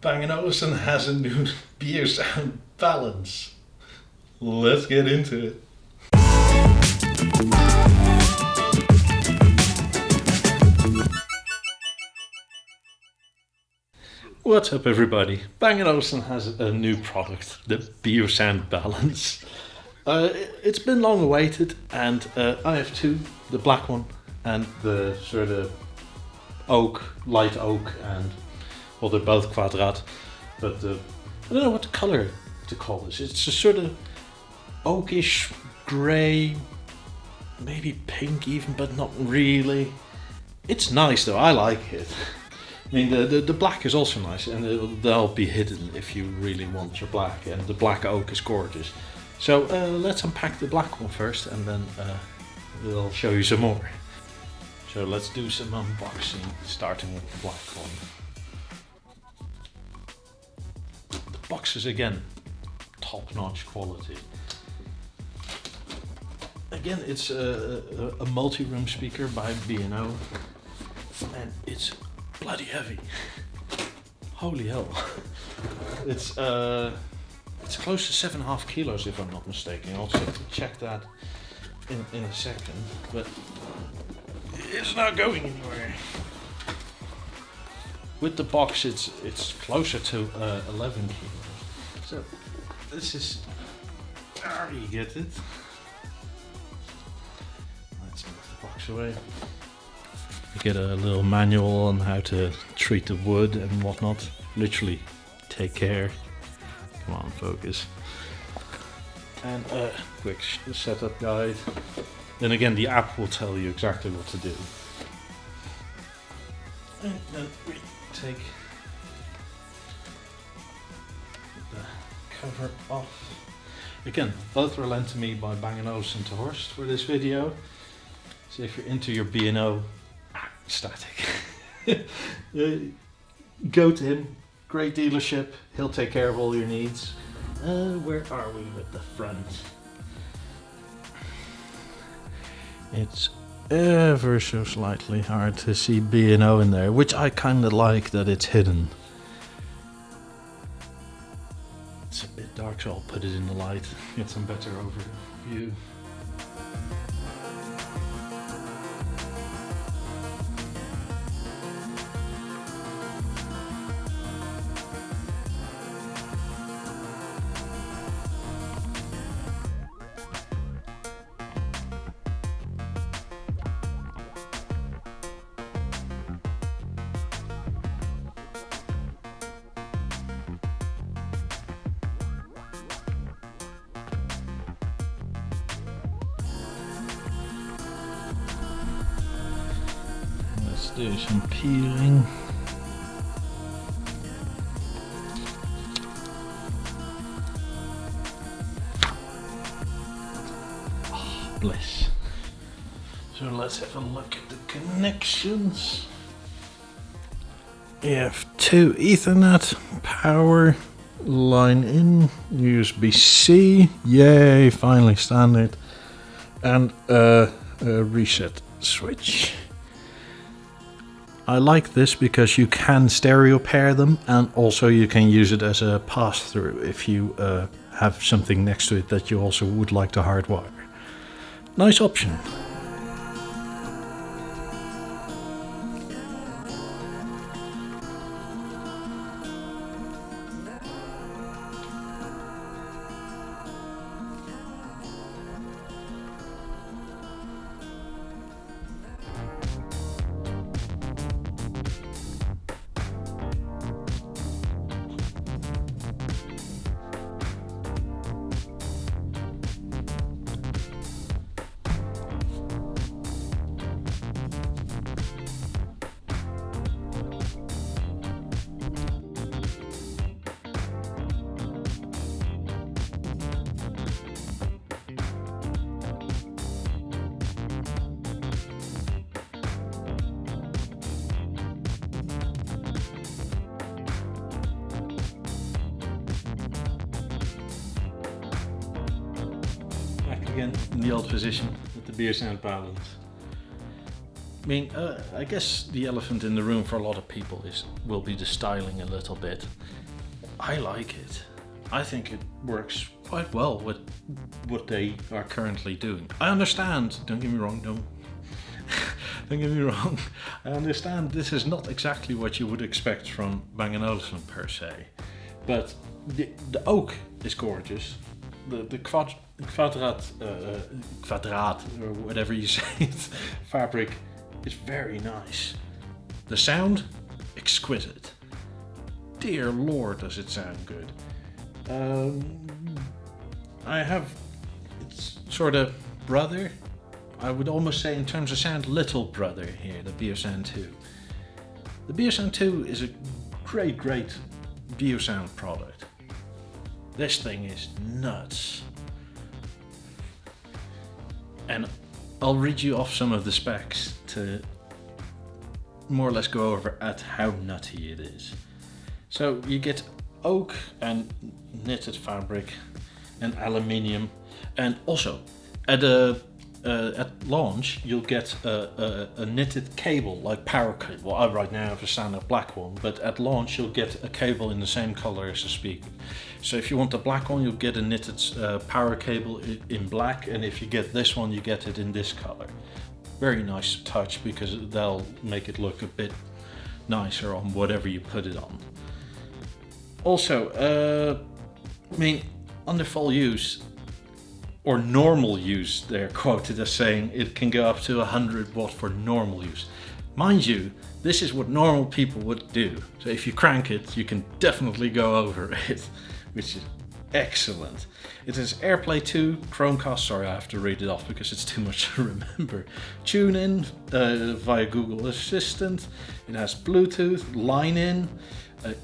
Bang Olufsen has a new Beosound Balance. Let's get into it. What's up everybody? Bang Olufsen has a new product, the Beosound Balance. It's been long awaited and I have two, the black one and the sort of oak, light oak, and well, they're both quadrat, but I don't know what the color to call this. It's a sort of oakish grey, maybe pink even, but not really. It's nice though, I like it. I mean, the black is also nice, and they'll be hidden if you really want your black, and the black oak is gorgeous. So let's unpack the black one first, and then we'll show you some more. So let's do some unboxing, starting with the black one. The box is again top-notch quality. Again, it's a multi-room speaker by B&O, and it's bloody heavy. Holy hell! It's close to 7.5 kilos if I'm not mistaken. I'll check that in a second, but it's not going anywhere. With the box, it's closer to 11 kilos. So this is how you get it. Let's move the box away. You get a little manual on how to treat the wood and whatnot. Literally, take care. Come on, focus. And a quick setup guide. Then again, the app will tell you exactly what to do. And then we take the cover off. Again, both were lent to me by Bang Olufsen Ter Horst for this video. So if you're into your B&O, static, go to him. Great dealership. He'll take care of all your needs. Where are we with the front? It's ever so slightly hard to see B&O in there, which I kind of like that it's hidden. It's a bit dark, so I'll put it in the light, get some better overview. Let's do some peeling. Oh, bliss. So let's have a look at the connections. You have two Ethernet power line in, USB-C, yay, finally standard, and a reset switch. I like this because you can stereo pair them, and also you can use it as a pass-through if you have something next to it that you also would like to hardwire. Nice option. Again in the old position with the Beosound Balance. I mean, I guess the elephant in the room for a lot of people will be the styling a little bit. I like it. I think it works quite well with what they are currently doing. I understand, don't get me wrong, don't get me wrong. I understand this is not exactly what you would expect from Bang & Olufsen per se. But the oak is gorgeous. The kwadraat, or whatever you say it, fabric is very nice. The sound, exquisite. Dear Lord, does it sound good. I have its sort of brother, I would almost say in terms of sound, little brother here, the Beosound 2. The Beosound 2 is a great Beosound product. This thing is nuts. And I'll read you off some of the specs to more or less go over at how nutty it is. So you get oak and knitted fabric and aluminium, and also at launch you'll get a knitted cable, like power cable. I right now have a standard black one, but at launch you'll get a cable in the same color as the speaker. So if you want the black one, you'll get a knitted power cable in black, and if you get this one, you get it in this color. Very nice touch, because they'll make it look a bit nicer on whatever you put it on. Also, I mean, under full use, or normal use, they're quoted as saying it can go up to 100 watt for normal use. Mind you, this is what normal people would do. So if you crank it, you can definitely go over it, which is excellent. It is Airplay 2, Chromecast, sorry I have to read it off because it's too much to remember. Tune in via Google Assistant. It has Bluetooth, line in.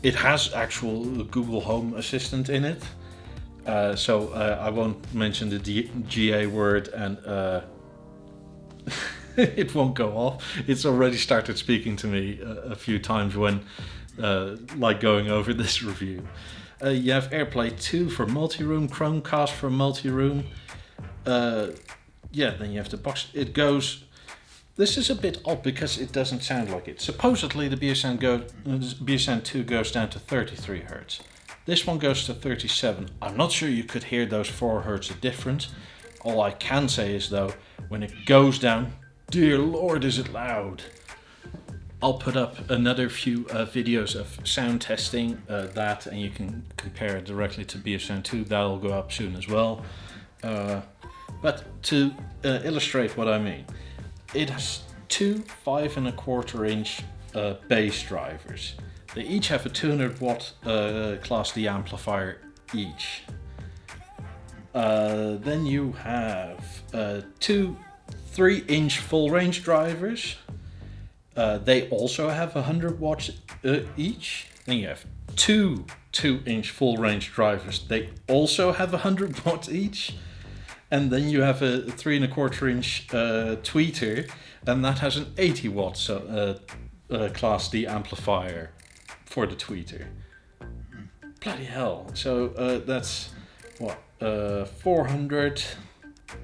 It has actual Google Home Assistant in it. So I won't mention the GA word, and it won't go off. It's already started speaking to me a few times when like going over this review. You have Airplay 2 for multi-room, Chromecast for multi-room. Then you have the box. It goes... This is a bit odd because it doesn't sound like it. Supposedly the Beosound 2 goes down to 33 Hz. This one goes to 37. I'm not sure you could hear those 4 Hz of difference. All I can say is though, when it goes down, dear Lord is it loud. I'll put up another few videos of sound testing that, and you can compare it directly to Beosound 2. That'll go up soon as well. But to illustrate what I mean, it has 2 5¼ inch bass drivers. They each have a 200 watt Class D amplifier each. Then you have 2 3-inch full range drivers. They also have 100 watts each. Then you have 2 2-inch full range drivers. They also have 100 watts each. And then you have a 3¼ inch tweeter, and that has an 80 watts Class D amplifier for the tweeter. Bloody hell. So that's what, 400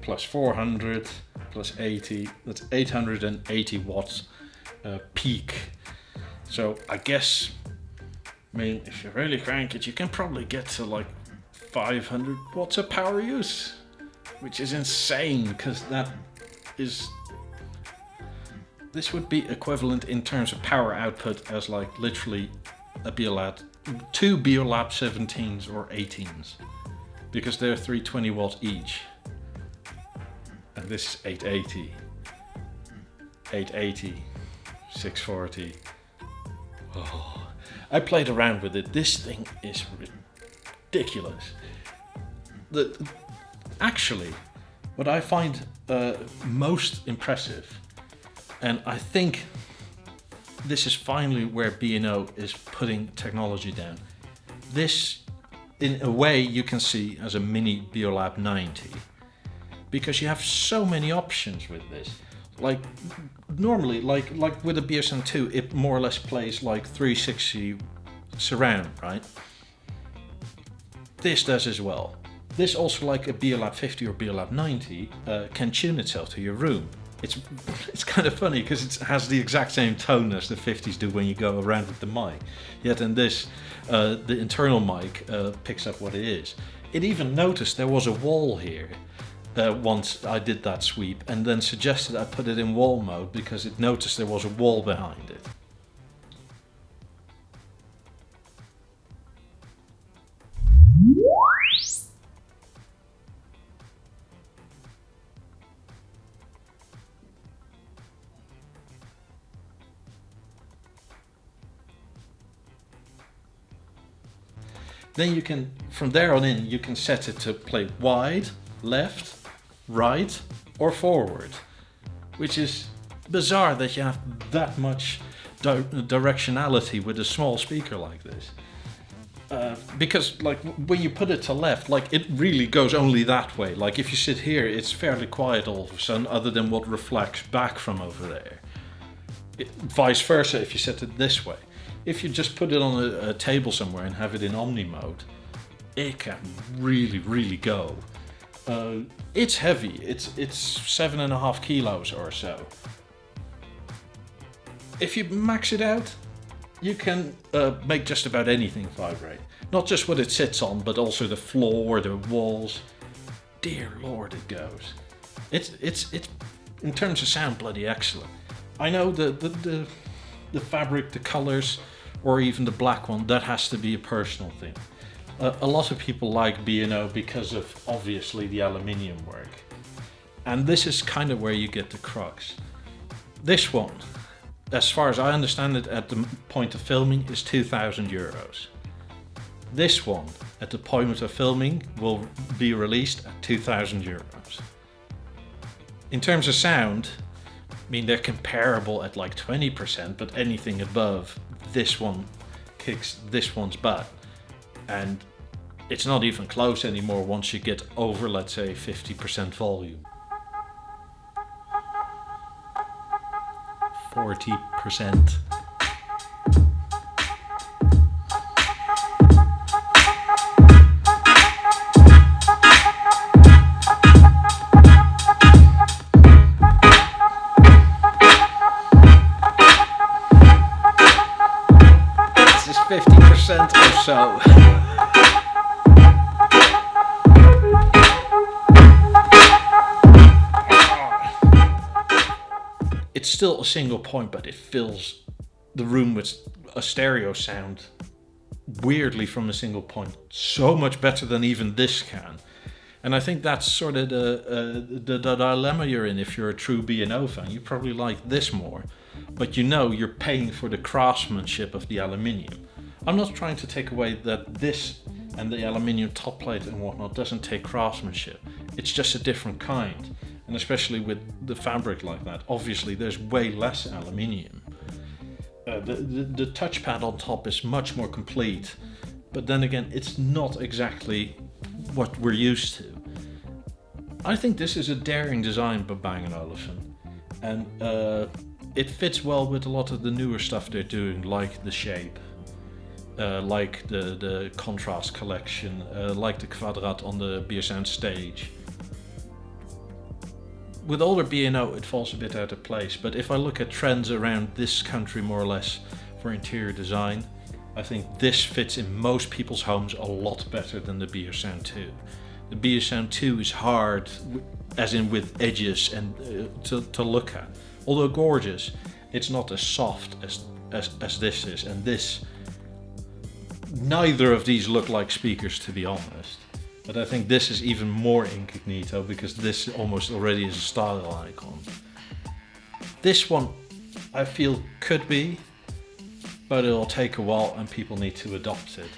plus 400 plus 80, that's 880 watts peak. So I guess, I mean, if you really crank it, you can probably get to like 500 watts of power use, which is insane, because this would be equivalent in terms of power output as like literally a Beolab, 2 Beolab 17s or 18s, because they're 320 watt each, and this is 880, 640. Oh, I played around with it. This thing is ridiculous. Actually, what I find most impressive, and I think this is finally where B&O is putting technology down. This, in a way, you can see as a mini Beolab 90, because you have so many options with this. Like normally, like with a Beosound 2, it more or less plays like 360 surround, right? This does as well. This also, like a Beolab 50 or Beolab 90, can tune itself to your room. it's kind of funny because it has the exact same tone as the 50s do when you go around with the mic. Yet in this, the internal mic picks up what it is. It even noticed there was a wall here once I did that sweep, and then suggested I put it in wall mode because it noticed there was a wall behind it. Then you can, from there on in, you can set it to play wide, left, right, or forward, which is bizarre that you have that much directionality with a small speaker like this. Because like when you put it to left, like it really goes only that way. Like if you sit here, it's fairly quiet all of a sudden, other than what reflects back from over there. Vice versa if you set it this way. If you just put it on a table somewhere and have it in Omni mode, it can really go. It's heavy. It's 7.5 kilos or so. If you max it out, you can make just about anything vibrate. Not just what it sits on, but also the floor, the walls. Dear Lord, it goes. It's in terms of sound bloody excellent. I know the fabric, the colors, or even the black one, that has to be a personal thing. A lot of people like B&O because of obviously the aluminium work. And this is kind of where you get the crux. This one, as far as I understand it at the point of filming, is €2,000. This one, at the point of filming, will be released at €2,000. In terms of sound, I mean, they're comparable at like 20%, but anything above this one kicks this one's butt. And it's not even close anymore once you get over, let's say, 50% volume. 40%. This is 50% or so. It's still a single point, but it fills the room with a stereo sound weirdly from a single point. So much better than even this can. And I think that's sort of the dilemma you're in if you're a true B&O fan. You probably like this more, but you know you're paying for the craftsmanship of the aluminium. I'm not trying to take away that this and the aluminium top plate and whatnot doesn't take craftsmanship. It's just a different kind. And especially with the fabric like that, obviously there's way less aluminium. The touchpad on top is much more complete, but then again, it's not exactly what we're used to. I think this is a daring design by Bang & Olufsen, and it fits well with a lot of the newer stuff they're doing, like the shape, like the contrast collection, like the Quadrat on the Beosound stage. With older B&O, it falls a bit out of place, but if I look at trends around this country more or less for interior design, I think this fits in most people's homes a lot better than the Beosound 2. The Beosound 2 is hard, as in with edges and to look at. Although gorgeous, it's not as soft as this is, and this, neither of these look like speakers, to be honest. But I think this is even more incognito because this almost already is a style icon. This one I feel could be, but it'll take a while and people need to adopt it.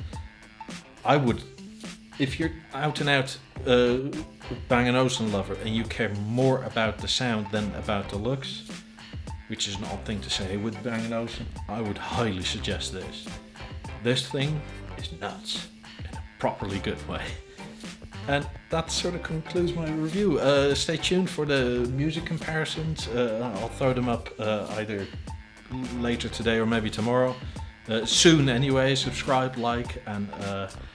I would, if you're out and out Bang & Olufsen lover and you care more about the sound than about the looks, which is an odd thing to say with Bang & Olufsen, I would highly suggest this. This thing is nuts in a properly good way. And that sort of concludes my review. Stay tuned for the music comparisons. I'll throw them up either later today or maybe tomorrow. Soon anyway. Subscribe, like, and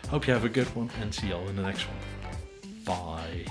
hope you have a good one, and see y'all in the next one. Bye.